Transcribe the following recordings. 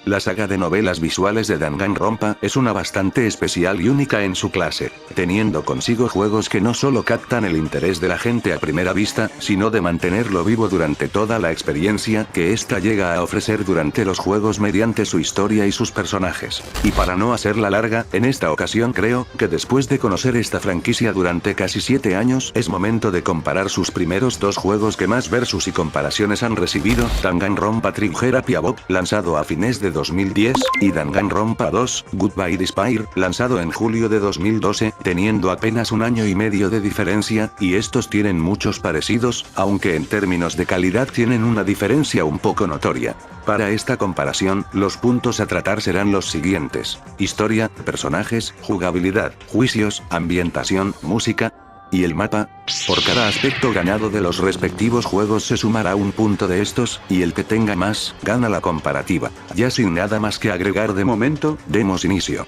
La saga de novelas visuales de Danganronpa es una bastante especial y única en su clase, teniendo consigo juegos que no solo captan el interés de la gente a primera vista, sino de mantenerlo vivo durante toda la experiencia que ésta llega a ofrecer durante los juegos mediante su historia y sus personajes. Y para no hacerla larga, en esta ocasión creo que después de conocer esta franquicia durante casi 7 años, es momento de comparar sus primeros dos juegos que más versus y comparaciones han recibido: Danganronpa Trigger Happy Above, lanzado a fines de 2010, y Danganronpa 2, Goodbye Despair, lanzado en julio de 2012, teniendo apenas un año y medio de diferencia, y estos tienen muchos parecidos, aunque en términos de calidad tienen una diferencia un poco notoria. Para esta comparación, los puntos a tratar serán los siguientes: historia, personajes, jugabilidad, juicios, ambientación, música y el mapa. Por cada aspecto ganado de los respectivos juegos se sumará un punto de estos, y el que tenga más, gana la comparativa. Ya sin nada más que agregar de momento, demos inicio.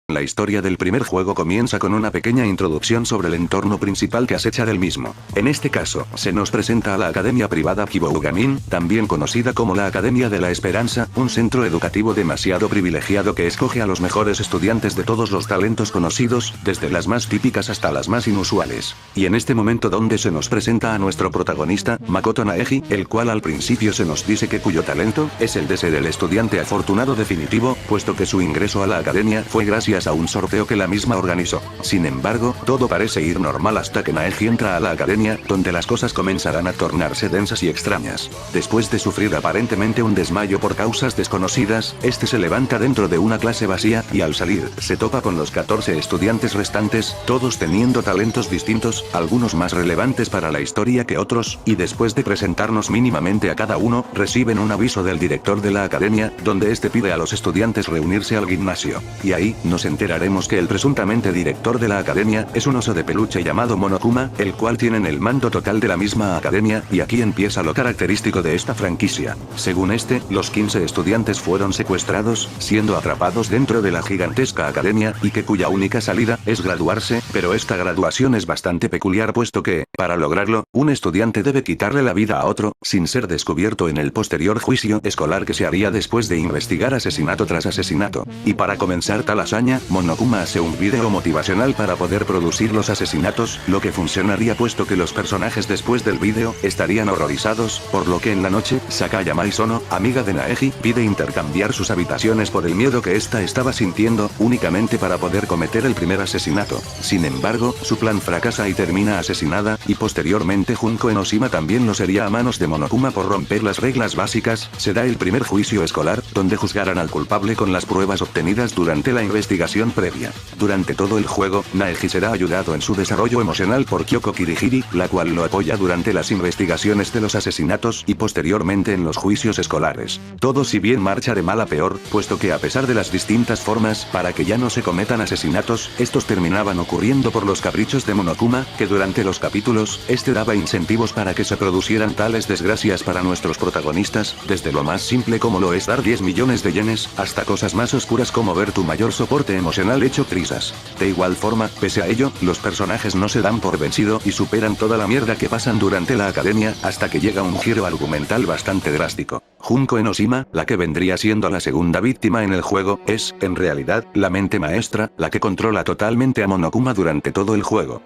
La historia del primer juego comienza con una pequeña introducción sobre el entorno principal que acecha del mismo. En este caso, se nos presenta a la Academia Privada Kibougamin, también conocida como la Academia de la Esperanza, un centro educativo demasiado privilegiado que escoge a los mejores estudiantes de todos los talentos conocidos, desde las más típicas hasta las más inusuales. Y en este momento donde se nos presenta a nuestro protagonista, Makoto Naegi, el cual al principio se nos dice que cuyo talento es el de ser el estudiante afortunado definitivo, puesto que su ingreso a la academia fue gracias a un sorteo que la misma organizó. Sin embargo, todo parece ir normal hasta que Naegi entra a la academia, donde las cosas comenzarán a tornarse densas y extrañas. Después de sufrir aparentemente un desmayo por causas desconocidas, este se levanta dentro de una clase vacía, y al salir, se topa con los 14 estudiantes restantes, todos teniendo talentos distintos, algunos más relevantes para la historia que otros, y después de presentarnos mínimamente a cada uno, reciben un aviso del director de la academia, donde este pide a los estudiantes reunirse al gimnasio. Y ahí, nos enteraremos que el presuntamente director de la academia es un oso de peluche llamado Monokuma, el cual tiene el mando total de la misma academia, y aquí empieza lo característico de esta franquicia. Según este, los 15 estudiantes fueron secuestrados, siendo atrapados dentro de la gigantesca academia, y que cuya única salida es graduarse, pero esta graduación es bastante peculiar puesto que, para lograrlo, un estudiante debe quitarle la vida a otro, sin ser descubierto en el posterior juicio escolar que se haría después de investigar asesinato tras asesinato. Y para comenzar tal hazaña, Monokuma hace un video motivacional para poder producir los asesinatos, lo que funcionaría puesto que los personajes después del video estarían horrorizados, por lo que en la noche, Sakaya Maizono, amiga de Naegi, pide intercambiar sus habitaciones por el miedo que ésta estaba sintiendo, únicamente para poder cometer el primer asesinato. Sin embargo, su plan fracasa y termina asesinada, y posteriormente Junko Enoshima también lo sería a manos de Monokuma por romper las reglas básicas. Se da el primer juicio escolar, donde juzgarán al culpable con las pruebas obtenidas durante la investigación previa. Durante todo el juego, Naegi será ayudado en su desarrollo emocional por Kyoko Kirihiri, la cual lo apoya durante las investigaciones de los asesinatos y posteriormente en los juicios escolares. Todo si bien marcha de mal a peor, puesto que a pesar de las distintas formas para que ya no se cometan asesinatos, estos terminaban ocurriendo por los caprichos de Monokuma, que durante los capítulos, este daba incentivos para que se producieran tales desgracias para nuestros protagonistas, desde lo más simple como lo es dar 10 millones de yenes, hasta cosas más oscuras como ver tu mayor soporte emocional hecho trizas. De igual forma, pese a ello, los personajes no se dan por vencido y superan toda la mierda que pasan durante la academia, hasta que llega un giro argumental bastante drástico. Junko Enoshima, la que vendría siendo la segunda víctima en el juego, es, en realidad, la mente maestra, la que controla totalmente a Monokuma durante todo el juego.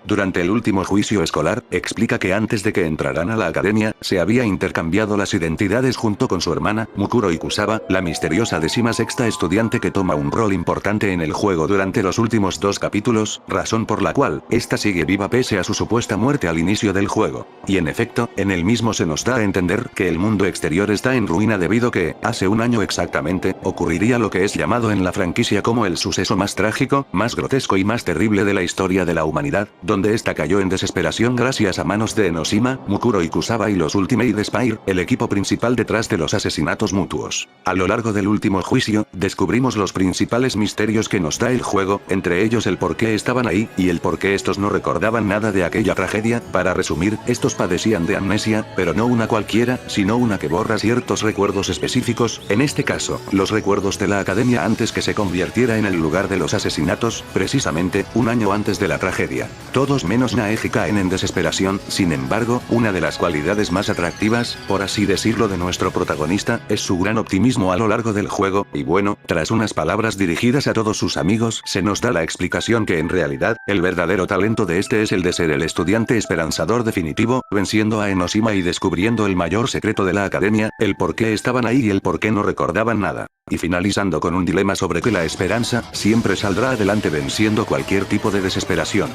Durante el último juicio escolar, explica que antes de que entraran a la academia, se había intercambiado las identidades junto con su hermana, Mukuro Ikusaba, la misteriosa 16ª estudiante que toma un rol importante en el juego durante los últimos 2 capítulos, razón por la cual, esta sigue viva pese a su supuesta muerte al inicio del juego. Y en efecto, en el mismo se nos da a entender que el mundo exterior está en ruina debido que, hace un año exactamente, ocurriría lo que es llamado en la franquicia como el suceso más trágico, más grotesco y más terrible de la historia de la humanidad, donde esta cayó en desesperación gracias a manos de Enoshima, Mukuro Ikusaba y los Ultimate Despair, el equipo principal detrás de los asesinatos mutuos. A lo largo del último juicio, descubrimos los principales misterios que nos da el juego, entre ellos el por qué estaban ahí, y el por qué estos no recordaban nada de aquella tragedia. Para resumir, estos padecían de amnesia, pero no una cualquiera, sino una que borra ciertos recuerdos específicos, en este caso, los recuerdos de la academia antes que se convirtiera en el lugar de los asesinatos, precisamente, un año antes de la tragedia. Todos menos Naeji caen en desesperación, sin embargo, una de las cualidades más atractivas, por así decirlo, de nuestro protagonista, es su gran optimismo a lo largo del juego, y bueno, tras unas palabras dirigidas a todos sus amigos, se nos da la explicación que en realidad, el verdadero talento de este es el de ser el estudiante esperanzador definitivo, venciendo a Enoshima y descubriendo el mayor secreto de la academia, el por qué estaban ahí y el por qué no recordaban nada. Y finalizando con un dilema sobre que la esperanza siempre saldrá adelante venciendo cualquier tipo de desesperación.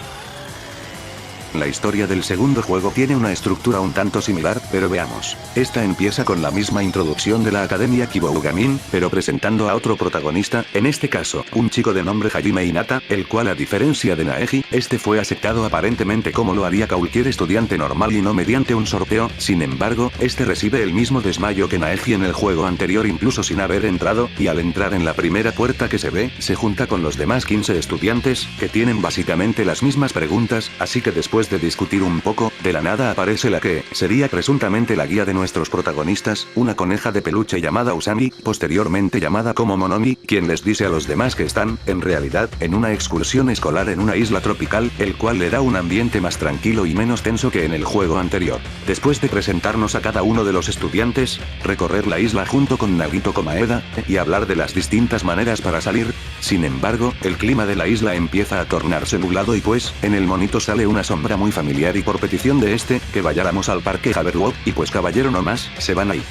La historia del segundo juego tiene una estructura un tanto similar, pero veamos. Esta empieza con la misma introducción de la Academia Kibougamin, pero presentando a otro protagonista, en este caso, un chico de nombre Hajime Hinata, el cual a diferencia de Naeji, este fue aceptado aparentemente como lo haría cualquier estudiante normal y no mediante un sorteo, sin embargo, este recibe el mismo desmayo que Naeji en el juego anterior incluso sin haber entrado, y al entrar en la primera puerta que se ve, se junta con los demás 15 estudiantes, que tienen básicamente las mismas preguntas, así que después de discutir un poco, de la nada aparece la que sería presuntamente la guía de nuestros protagonistas, una coneja de peluche llamada Usami, posteriormente llamada como Monomi, quien les dice a los demás que están, en realidad, en una excursión escolar en una isla tropical, el cual le da un ambiente más tranquilo y menos tenso que en el juego anterior. Después de presentarnos a cada uno de los estudiantes, recorrer la isla junto con Nagito Komaeda, y hablar de las distintas maneras para salir, sin embargo, el clima de la isla empieza a tornarse nublado y pues, en el monito sale una sombra muy familiar y por petición de este, que vayáramos al parque Haverwalk, y pues caballero no más, se van ahí.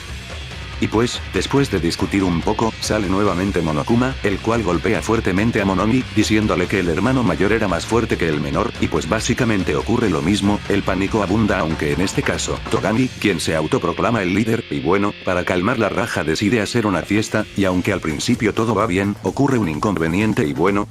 Y pues, después de discutir un poco, sale nuevamente Monokuma, el cual golpea fuertemente a Monomi, diciéndole que el hermano mayor era más fuerte que el menor, y pues básicamente ocurre lo mismo, el pánico abunda aunque en este caso, Togami, quien se autoproclama el líder, y bueno, para calmar la raja decide hacer una fiesta, y aunque al principio todo va bien, ocurre un inconveniente y bueno,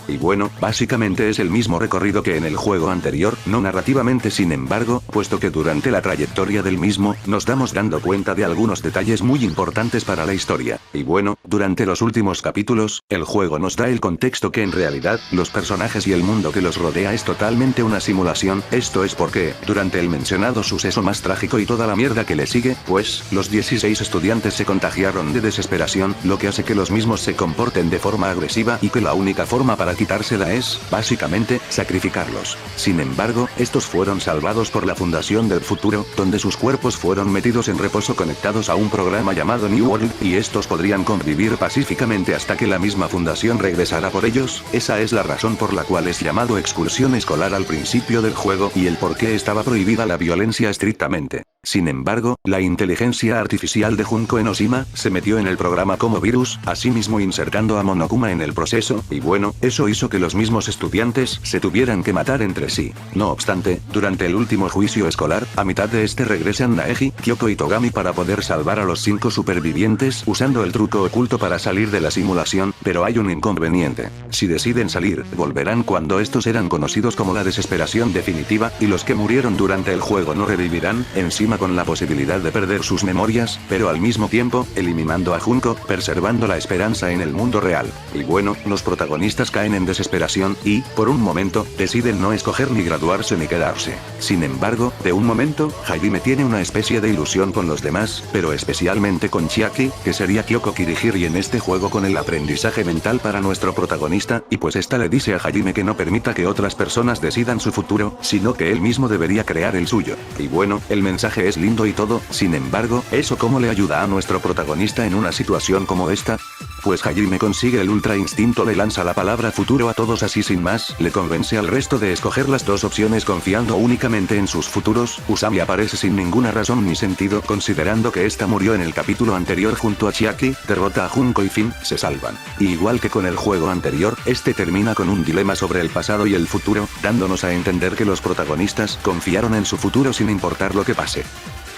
y bueno, básicamente es el mismo recorrido que en el juego anterior, no narrativamente sin embargo, puesto que durante la trayectoria del mismo, nos damos dando cuenta de algunos detalles muy importantes para la historia. Y bueno, durante los últimos capítulos, el juego nos da el contexto que en realidad, los personajes y el mundo que los rodea es totalmente una simulación, esto es porque, durante el mencionado suceso más trágico y toda la mierda que le sigue, pues, los 16 estudiantes se contagiaron de desesperación, lo que hace que los mismos se comporten de forma agresiva y que la única forma para quitársela es, básicamente, sacrificarlos. Sin embargo, estos fueron salvados por la Fundación del Futuro, donde sus cuerpos fueron metidos en reposo conectados a un programa llamado New World, y estos podrían convivir pacíficamente hasta que la misma fundación regresara por ellos. Esa es la razón por la cual es llamado excursión escolar al principio del juego y el por qué estaba prohibida la violencia estrictamente. Sin embargo, la inteligencia artificial de Junko Enoshima se metió en el programa como virus, asimismo insertando a Monokuma en el proceso, y bueno, eso hizo que los mismos estudiantes se tuvieran que matar entre sí. No obstante, durante el último juicio escolar, a mitad de este regresan Naeji, Kyoko y Togami para poder salvar a los 5 supervivientes usando el truco oculto para salir de la simulación, pero hay un inconveniente. Si deciden salir, volverán cuando estos eran conocidos como la desesperación definitiva, y los que murieron durante el juego no revivirán, encima con la posibilidad de perder sus memorias, pero al mismo tiempo, eliminando a Junko, preservando la esperanza en el mundo real. Y bueno, los protagonistas caen en desesperación, y, por un momento, deciden no escoger ni graduarse ni quedarse. Sin embargo, de un momento, Hajime tiene una especie de ilusión con los demás, pero especialmente con Chiaki, que sería Kyoko Kirihiri en este juego con el aprendizaje mental para nuestro protagonista, y pues esta le dice a Hajime que no permita que otras personas decidan su futuro, sino que él mismo debería crear el suyo. Y bueno, el mensaje es lindo y todo, sin embargo, ¿eso cómo le ayuda a nuestro protagonista en una situación como esta? Pues Hajime consigue el ultra instinto, le lanza la palabra futuro a todos así sin más, le convence al resto de escoger las dos opciones confiando únicamente en sus futuros. Usami aparece sin ninguna razón ni sentido considerando que esta murió en el capítulo anterior junto a Chiaki, derrota a Junko y Fin, se salvan. Y igual que con el juego anterior, este termina con un dilema sobre el pasado y el futuro, dándonos a entender que los protagonistas confiaron en su futuro sin importar lo que pase.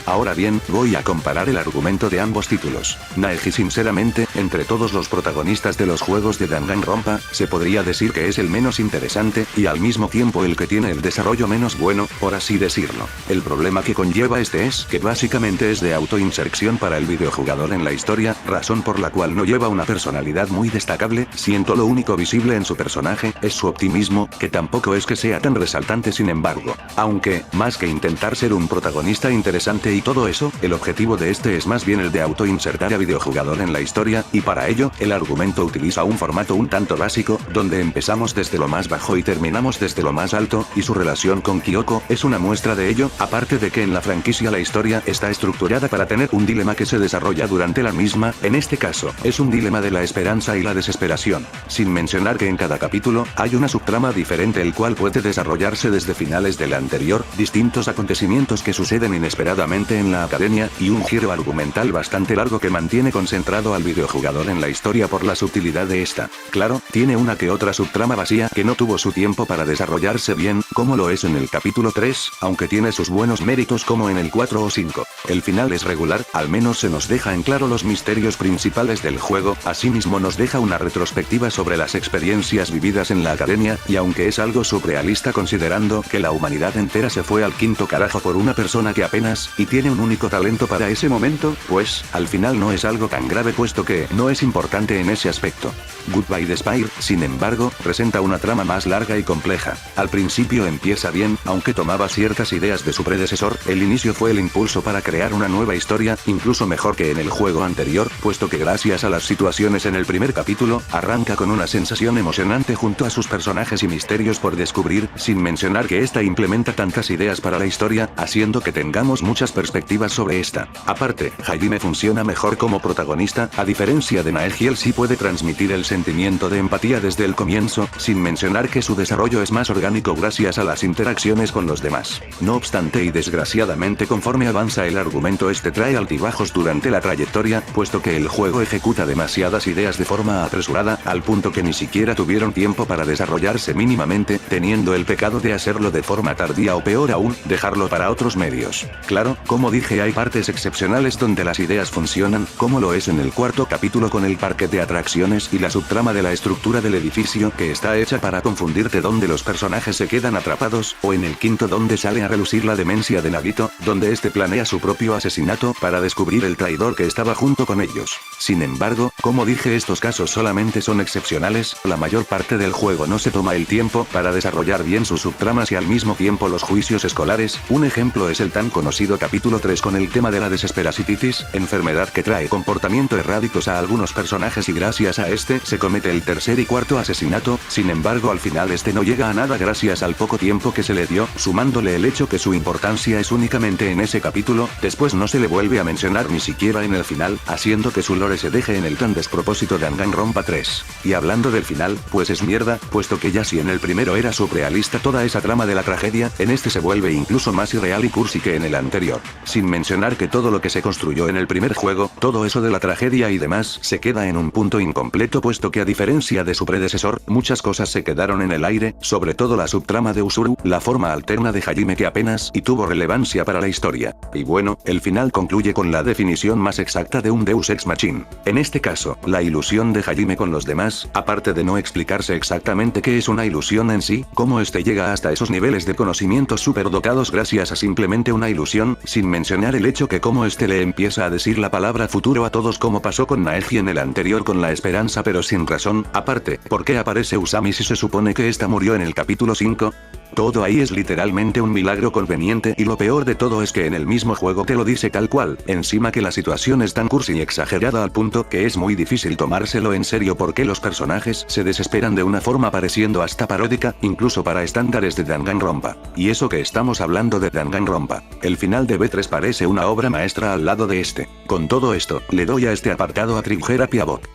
Ahora bien, voy a comparar el argumento de ambos títulos. Naeji sinceramente, entre todos los protagonistas de los juegos de Danganronpa, se podría decir que es el menos interesante, y al mismo tiempo el que tiene el desarrollo menos bueno, por así decirlo. El problema que conlleva este es que básicamente es de autoinserción para el videojugador en la historia, razón por la cual no lleva una personalidad muy destacable, siendo lo único visible en su personaje, es su optimismo, que tampoco es que sea tan resaltante sin embargo. Aunque, más que intentar ser un protagonista interesante y todo eso, el objetivo de este es más bien el de autoinsertar a videojugador en la historia, y para ello, el argumento utiliza un formato un tanto básico, donde empezamos desde lo más bajo y terminamos desde lo más alto, y su relación con Kyoko es una muestra de ello, aparte de que en la franquicia la historia está estructurada para tener un dilema que se desarrolla durante la misma, en este caso, es un dilema de la esperanza y la desesperación. Sin mencionar que en cada capítulo, hay una subtrama diferente el cual puede desarrollarse desde finales del anterior, distintos acontecimientos que suceden inesperadamente en la academia, y un giro argumental bastante largo que mantiene concentrado al videojugador en la historia por la sutilidad de esta. Claro, tiene una que otra subtrama vacía que no tuvo su tiempo para desarrollarse bien, como lo es en el capítulo 3, aunque tiene sus buenos méritos como en el 4 o 5. El final es regular, al menos se nos deja en claro los misterios principales del juego, asimismo nos deja una retrospectiva sobre las experiencias vividas en la academia, y aunque es algo surrealista considerando que la humanidad entera se fue al quinto carajo por una persona que apenas, y tiene un único talento para ese momento, pues, al final no es algo tan grave puesto que no es importante en ese aspecto. Goodbye Despire, sin embargo, presenta una trama más larga y compleja. Al principio empieza bien, aunque tomaba ciertas ideas de su predecesor, el inicio fue el impulso para crear una nueva historia, incluso mejor que en el juego anterior, puesto que gracias a las situaciones en el primer capítulo, arranca con una sensación emocionante junto a sus personajes y misterios por descubrir, sin mencionar que esta implementa tantas ideas para la historia, haciendo que tengamos muchas perspectivas sobre esta. Aparte, Hajime funciona mejor como protagonista, a diferencia de Naegi él sí puede transmitir el sentimiento de empatía desde el comienzo, sin mencionar que su desarrollo es más orgánico gracias a las interacciones con los demás. No obstante y desgraciadamente conforme avanza el argumento este trae altibajos durante la trayectoria, puesto que el juego ejecuta demasiadas ideas de forma apresurada, al punto que ni siquiera tuvieron tiempo para desarrollarse mínimamente, teniendo el pecado de hacerlo de forma tardía o peor aún, dejarlo para otros medios. Claro, como dije hay partes excepcionales donde las ideas funcionan, como lo es en el cuarto capítulo con el parque de atracciones y la subtrama de la estructura del edificio que está hecha para confundirte donde los personajes se quedan atrapados, o en el quinto donde sale a relucir la demencia de Nagito, donde este planea su propio asesinato para descubrir el traidor que estaba junto con ellos. Sin embargo, como dije estos casos solamente son excepcionales, la mayor parte del juego no se toma el tiempo para desarrollar bien sus subtramas y al mismo tiempo los juicios escolares, un ejemplo es el tan conocido capítulo 3 con el tema de la desesperasitis, enfermedad que trae comportamientos erráticos a algunos personajes y gracias a este se comete el tercer y cuarto asesinato, sin embargo al final este no llega a nada gracias al poco tiempo que se le dio, sumándole el hecho que su importancia es únicamente en ese capítulo, después no se le vuelve a mencionar ni siquiera en el final, haciendo que su lore se deje en el tan despropósito de Danganronpa 3. Y hablando del final, pues es mierda, puesto que ya si en el primero era surrealista toda esa trama de la tragedia, en este se vuelve incluso más irreal y cursi que en el anterior. Sin mencionar que todo lo que se construyó en el primer juego, todo eso de la tragedia y demás, se queda en un punto incompleto puesto que a diferencia de su predecesor, muchas cosas se quedaron en el aire, sobre todo la subtrama de Usuru, la forma alterna de Hajime que apenas y tuvo relevancia para la historia. Y bueno, el final concluye con la definición más exacta de un Deus Ex Machina. En este caso, la ilusión de Hajime con los demás, aparte de no explicarse exactamente qué es una ilusión en sí, cómo este llega hasta esos niveles de conocimientos superdotados gracias a simplemente una ilusión, sin mencionar el hecho que como este le empieza a decir la palabra futuro a todos como pasó con Naegi en el anterior con la esperanza pero sin razón, aparte, ¿por qué aparece Usami si se supone que esta murió en el capítulo 5? Todo ahí es literalmente un milagro conveniente y lo peor de todo es que en el mismo juego te lo dice tal cual, encima que la situación es tan cursi y exagerada al punto que es muy difícil tomárselo en serio porque los personajes se desesperan de una forma pareciendo hasta paródica, incluso para estándares de Danganronpa. Y eso que estamos hablando de Danganronpa. El final de B3 parece una obra maestra al lado de este. Con todo esto, le doy a este apartado a Trigger Bot.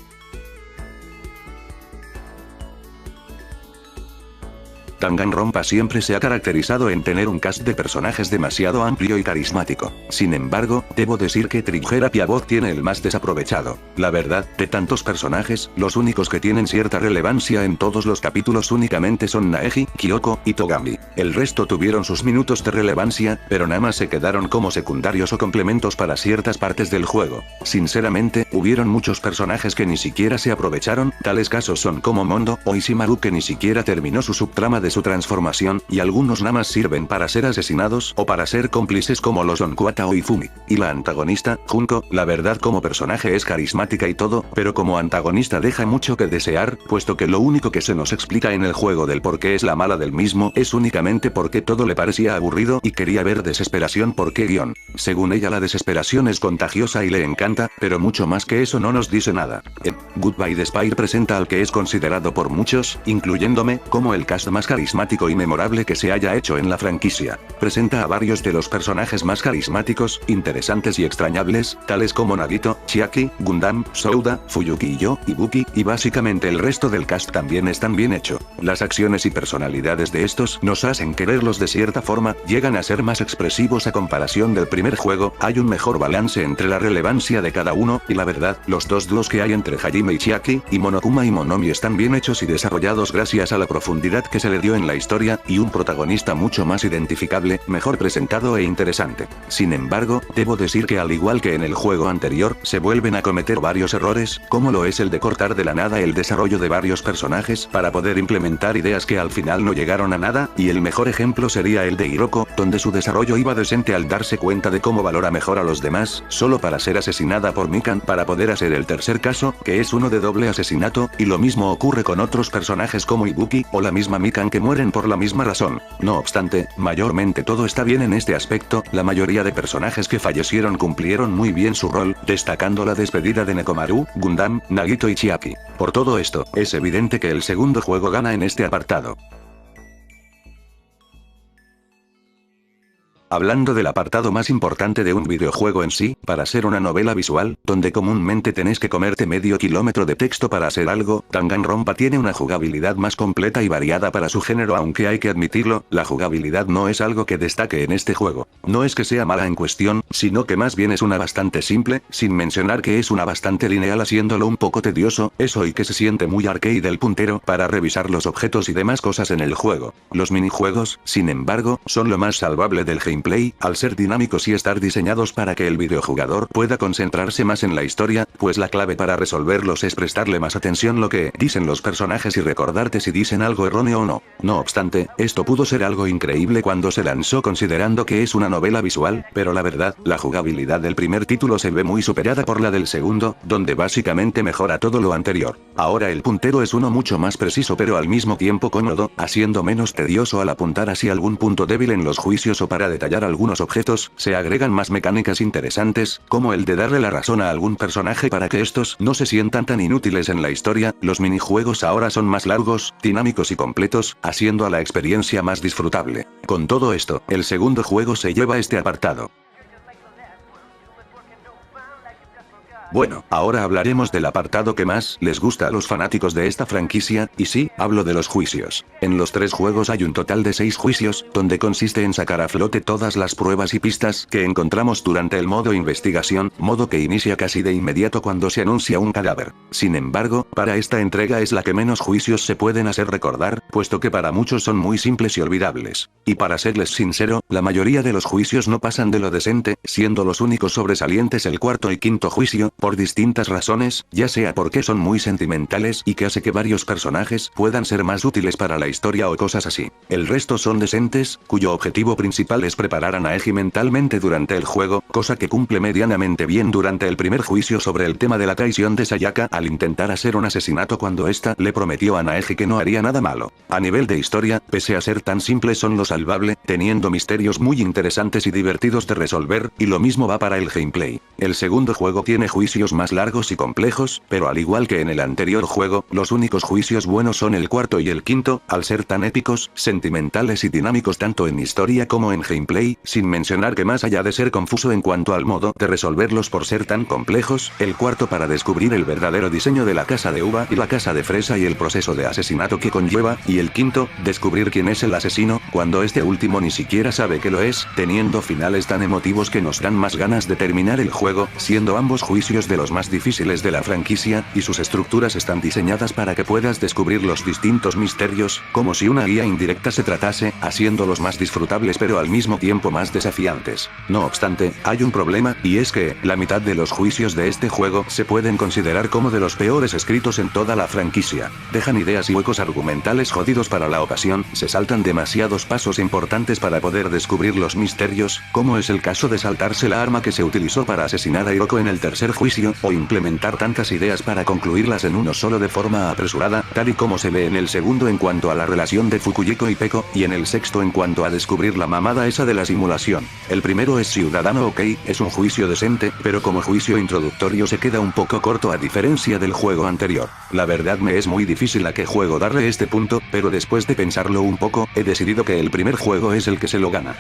Danganronpa siempre se ha caracterizado en tener un cast de personajes demasiado amplio y carismático. Sin embargo, debo decir que Trigger Bot tiene el más desaprovechado. La verdad, de tantos personajes, los únicos que tienen cierta relevancia en todos los capítulos únicamente son Naegi, Kyoko y Togami. El resto tuvieron sus minutos de relevancia, pero nada más se quedaron como secundarios o complementos para ciertas partes del juego. Sinceramente, hubieron muchos personajes que ni siquiera se aprovecharon, tales casos son como Mondo o Ishimaru que ni siquiera terminó su subtrama de su transformación, y algunos nada más sirven para ser asesinados o para ser cómplices como los Onkuata o Ifumi. Y la antagonista, Junko, la verdad como personaje es carismática y todo, pero como antagonista deja mucho que desear, puesto que lo único que se nos explica en el juego del por qué es la mala del mismo es únicamente porque todo le parecía aburrido y quería ver desesperación porque guión. Según ella la desesperación es contagiosa y le encanta, pero mucho más que eso no nos dice nada. Goodbye Despair presenta al que es considerado por muchos, incluyéndome, como el cast más carismático y memorable que se haya hecho en la franquicia. Presenta a varios de los personajes más carismáticos, interesantes y extrañables, tales como Nagito, Chiaki, Gundam, Souda, Fuyuki y yo, Ibuki, y básicamente el resto del cast también están bien hecho. Las acciones y personalidades de estos nos hacen quererlos de cierta forma, llegan a ser más expresivos a comparación del primer juego, hay un mejor balance entre la relevancia de cada uno, y la verdad, los dos duos que hay entre Hajime y Chiaki, y Monokuma y Monomi están bien hechos y desarrollados gracias a la profundidad que se le dio en la historia, y un protagonista mucho más identificable, mejor presentado e interesante. Sin embargo, debo decir que al igual que en el juego anterior, se vuelven a cometer varios errores, como lo es el de cortar de la nada el desarrollo de varios personajes para poder implementar ideas que al final no llegaron a nada, y el mejor ejemplo sería el de Hiroko, donde su desarrollo iba decente al darse cuenta de cómo valora mejor a los demás, solo para ser asesinada por Mikan para poder hacer el tercer caso, que es uno de doble asesinato, y lo mismo ocurre con otros personajes como Ibuki, o la misma Mikan que mueren por la misma razón. No obstante, mayormente todo está bien en este aspecto, la mayoría de personajes que fallecieron cumplieron muy bien su rol, destacando la despedida de Nekomaru, Gundam, Nagito y Chiaki. Por todo esto, es evidente que el segundo juego gana en este apartado. Hablando del apartado más importante de un videojuego en sí, para ser una novela visual, donde comúnmente tenés que comerte medio kilómetro de texto para hacer algo, Danganronpa tiene una jugabilidad más completa y variada para su género, aunque hay que admitirlo, la jugabilidad no es algo que destaque en este juego. No es que sea mala en cuestión, sino que más bien es una bastante simple, sin mencionar que es una bastante lineal haciéndolo un poco tedioso, eso y que se siente muy arcade el puntero para revisar los objetos y demás cosas en el juego. Los minijuegos, sin embargo, son lo más salvable del gameplay, al ser dinámicos y estar diseñados para que el videojugador pueda concentrarse más en la historia, pues la clave para resolverlos es prestarle más atención lo que dicen los personajes y recordarte si dicen algo erróneo o no. No obstante, esto pudo ser algo increíble cuando se lanzó considerando que es una novela visual, pero la verdad, la jugabilidad del primer título se ve muy superada por la del segundo, donde básicamente mejora todo lo anterior. Ahora el puntero es uno mucho más preciso pero al mismo tiempo cómodo, haciendo menos tedioso al apuntar hacia algún punto débil en los juicios o para detallar algunos objetos, se agregan más mecánicas interesantes, como el de darle la razón a algún personaje para que estos no se sientan tan inútiles en la historia. Los minijuegos ahora son más largos, dinámicos y completos, haciendo a la experiencia más disfrutable. Con todo esto, el segundo juego se lleva este apartado. Bueno, ahora hablaremos del apartado que más les gusta a los fanáticos de esta franquicia, y sí, hablo de los juicios. En los 3 juegos hay un total de 6 juicios, donde consiste en sacar a flote todas las pruebas y pistas que encontramos durante el modo investigación, modo que inicia casi de inmediato cuando se anuncia un cadáver. Sin embargo, para esta entrega es la que menos juicios se pueden hacer recordar, puesto que para muchos son muy simples y olvidables. Y para serles sincero, la mayoría de los juicios no pasan de lo decente, siendo los únicos sobresalientes el cuarto y quinto juicio, por distintas razones, ya sea porque son muy sentimentales y que hace que varios personajes puedan ser más útiles para la historia o cosas así. El resto son decentes, cuyo objetivo principal es preparar a Naegi mentalmente durante el juego, cosa que cumple medianamente bien durante el primer juicio sobre el tema de la traición de Sayaka al intentar hacer un asesinato cuando ésta le prometió a Naegi que no haría nada malo. A nivel de historia, pese a ser tan simples son lo salvable, teniendo misterios muy interesantes y divertidos de resolver, y lo mismo va para el gameplay. El segundo juego tiene juicios más largos y complejos, pero al igual que en el anterior juego, los únicos juicios buenos son el cuarto y el quinto, al ser tan épicos, sentimentales y dinámicos tanto en historia como en gameplay, sin mencionar que más allá de ser confuso en cuanto al modo de resolverlos por ser tan complejos, el cuarto para descubrir el verdadero diseño de la casa de uva y la casa de fresa y el proceso de asesinato que conlleva, y el quinto, descubrir quién es el asesino, cuando este último ni siquiera sabe que lo es, teniendo finales tan emotivos que nos dan más ganas de terminar el juego, siendo ambos juicios escenarios de los más difíciles de la franquicia, y sus estructuras están diseñadas para que puedas descubrir los distintos misterios, como si una guía indirecta se tratase, haciéndolos más disfrutables pero al mismo tiempo más desafiantes. No obstante, hay un problema, y es que, la mitad de los juicios de este juego se pueden considerar como de los peores escritos en toda la franquicia. Dejan ideas y huecos argumentales jodidos para la ocasión, se saltan demasiados pasos importantes para poder descubrir los misterios, como es el caso de saltarse la arma que se utilizó para asesinar a Hiroko en el tercer juicio, o implementar tantas ideas para concluirlas en uno solo de forma apresurada, tal y como se ve en el segundo en cuanto a la relación de Fukuyiko y Peko, y en el sexto en cuanto a descubrir la mamada esa de la simulación. El primero es Ciudadano OK, es un juicio decente, pero como juicio introductorio se queda un poco corto a diferencia del juego anterior. La verdad me es muy difícil a qué juego darle este punto, pero después de pensarlo un poco, he decidido que el primer juego es el que se lo gana.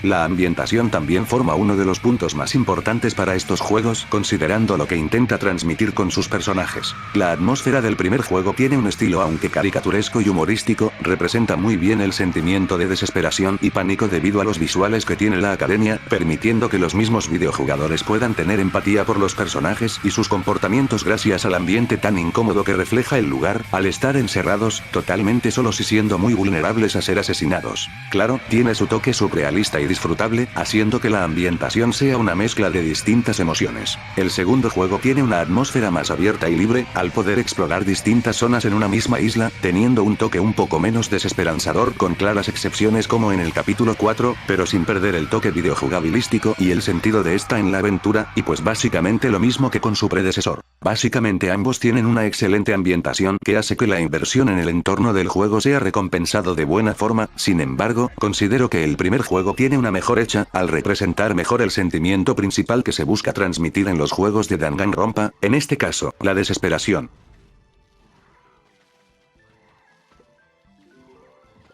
La ambientación también forma uno de los puntos más importantes para estos juegos, considerando lo que intenta transmitir con sus personajes. La atmósfera del primer juego tiene un estilo aunque caricaturesco y humorístico, representa muy bien el sentimiento de desesperación y pánico debido a los visuales que tiene la academia, permitiendo que los mismos videojugadores puedan tener empatía por los personajes y sus comportamientos gracias al ambiente tan incómodo que refleja el lugar, al estar encerrados, totalmente solos y siendo muy vulnerables a ser asesinados. Claro, tiene su toque surrealista y disfrutable, haciendo que la ambientación sea una mezcla de distintas emociones. El segundo juego tiene una atmósfera más abierta y libre, al poder explorar distintas zonas en una misma isla, teniendo un toque un poco menos desesperanzador con claras excepciones como en el capítulo 4, pero sin perder el toque videojugabilístico y el sentido de esta en la aventura, y pues básicamente lo mismo que con su predecesor. Básicamente ambos tienen una excelente ambientación que hace que la inversión en el entorno del juego sea recompensado de buena forma, sin embargo, considero que el primer juego tiene una mejor hecha, al representar mejor el sentimiento principal que se busca transmitir en los juegos de Danganronpa, en este caso, la desesperación.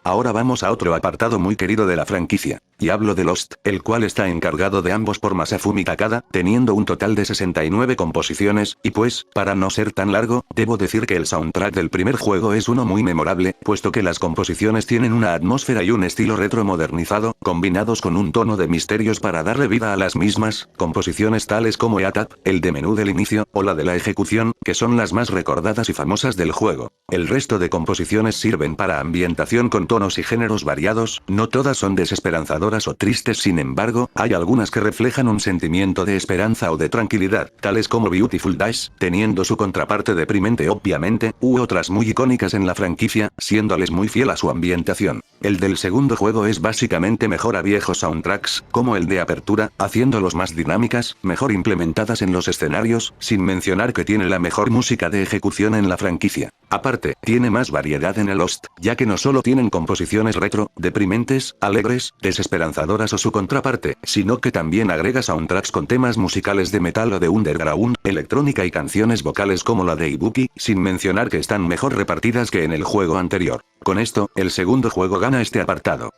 Ahora vamos a otro apartado muy querido de la franquicia, y hablo de Lost, el cual está encargado de ambos por Masafumi Takada, teniendo un total de 69 composiciones, y pues, para no ser tan largo, debo decir que el soundtrack del primer juego es uno muy memorable, puesto que las composiciones tienen una atmósfera y un estilo retro modernizado, combinados con un tono de misterios para darle vida a las mismas, composiciones tales como EATAP, el de menú del inicio, o la de la ejecución, que son las más recordadas y famosas del juego. El resto de composiciones sirven para ambientación con tonos y géneros variados, no todas son desesperanzadoras o tristes, sin embargo, hay algunas que reflejan un sentimiento de esperanza o de tranquilidad, tales como Beautiful Days, teniendo su contraparte deprimente obviamente, u otras muy icónicas en la franquicia, siéndoles muy fiel a su ambientación. El del segundo juego es básicamente mejor a viejos soundtracks, como el de apertura, haciéndolos más dinámicas, mejor implementadas en los escenarios, sin mencionar que tiene la mejor música de ejecución en la franquicia. Aparte, tiene más variedad en el Lost, ya que no solo tienen composiciones retro, deprimentes, alegres, desesperanzadoras o su contraparte, sino que también agrega soundtracks con temas musicales de metal o de underground, electrónica y canciones vocales como la de Ibuki, sin mencionar que están mejor repartidas que en el juego anterior. Con esto, el segundo juego gana este apartado.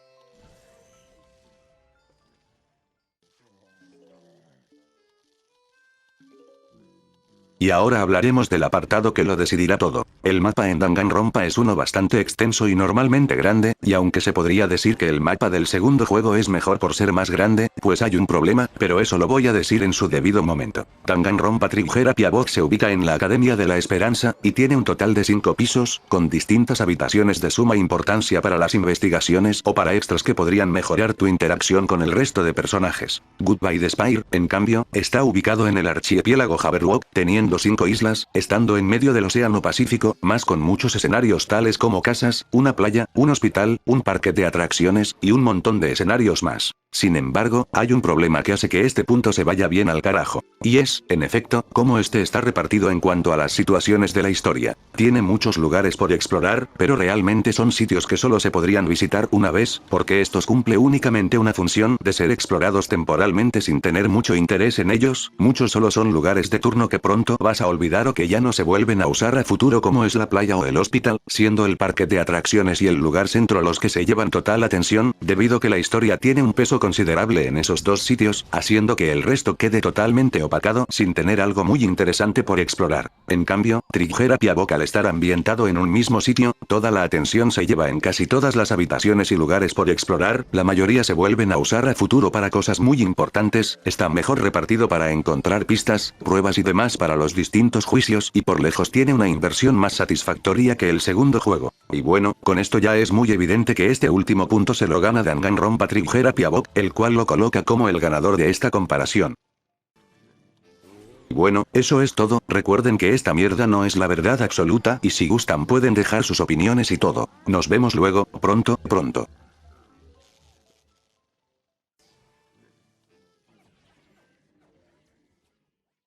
Y ahora hablaremos del apartado que lo decidirá todo. El mapa en Danganronpa es uno bastante extenso y normalmente grande, y aunque se podría decir que el mapa del segundo juego es mejor por ser más grande, pues hay un problema, pero eso lo voy a decir en su debido momento. Danganronpa Trigger-Happy Abode se ubica en la Academia de la Esperanza, y tiene un total de 5 pisos, con distintas habitaciones de suma importancia para las investigaciones o para extras que podrían mejorar tu interacción con el resto de personajes. Goodbye Despair, en cambio, está ubicado en el archipiélago Haverlock, teniendo 5 islas, estando en medio del océano Pacífico, más con muchos escenarios tales como casas, una playa, un hospital, un parque de atracciones, y un montón de escenarios más. Sin embargo, hay un problema que hace que este punto se vaya bien al carajo. Y es, en efecto, cómo este está repartido en cuanto a las situaciones de la historia. Tiene muchos lugares por explorar, pero realmente son sitios que solo se podrían visitar una vez, porque estos cumple únicamente una función de ser explorados temporalmente sin tener mucho interés en ellos, muchos solo son lugares de turno que pronto vas a olvidar o que ya no se vuelven a usar a futuro, como es la playa o el hospital, siendo el parque de atracciones y el lugar centro los que se llevan total atención, debido que la historia tiene un peso considerable en esos dos sitios, haciendo que el resto quede totalmente opacado sin tener algo muy interesante por explorar. En cambio, Triggerapia Book al estar ambientado en un mismo sitio, toda la atención se lleva en casi todas las habitaciones y lugares por explorar, la mayoría se vuelven a usar a futuro para cosas muy importantes, está mejor repartido para encontrar pistas, pruebas y demás para los distintos juicios y por lejos tiene una inversión más satisfactoria que el segundo juego. Y bueno, con esto ya es muy evidente que este último punto se lo gana Danganronpa Triggerapia Book, el cual lo coloca como el ganador de esta comparación. Bueno, eso es todo, recuerden que esta mierda no es la verdad absoluta y si gustan pueden dejar sus opiniones y todo. Nos vemos luego, pronto.